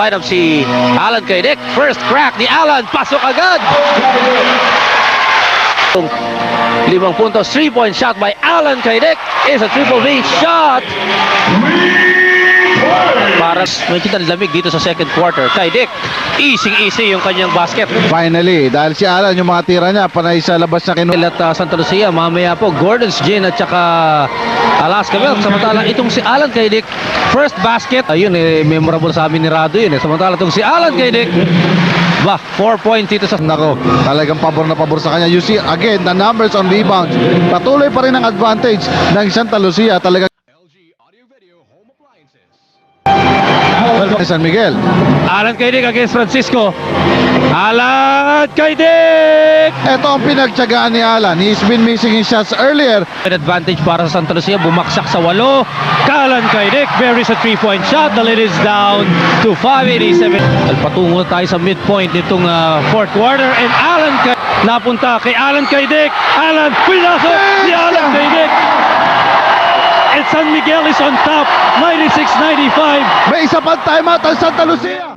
Line up si Alan Kaidik. First crack ni Alan. Pasok agad. 5 puntos. 3-point shot by Alan Kaidik. Is a triple V shot. Para medyo lamig dito sa second quarter. Kaidik. Easy yung kanyang basket. Finally, dahil si Alan, yung mga tira niya, panay sa labas na kinuha. At Santa Lucia, mamaya po, Gordon's Gin at saka Alaska Milk. Samantala, itong si Alan Kaidik, first basket. Ayun, memorable sa amin ni Rado yun. Samantala, itong si Alan Kaidik, 4 points dito sa... Nako, talagang pabor na pabor sa kanya. You see, again, the numbers on rebounds. Patuloy pa rin ang advantage ng Santa Lucia. Talagang San Miguel. Alan Kaidik against Francisco. Alan Kaidik! Ito ang pinagtyagaan ni Alan. He's been missing his shots earlier. An advantage para sa Santa Lucia. Bumaksak sa 8. Alan Kaidik buries a 3-point shot. The lead is down to 587. Patungo tayo sa midpoint nitong fourth quarter. And Alan Kaidik napunta kay Alan Kaidik. Alan, pinasok si Alan Kaidik. And San Miguel is on top, 96-95. May isa pang timeout ang Santa Lucia.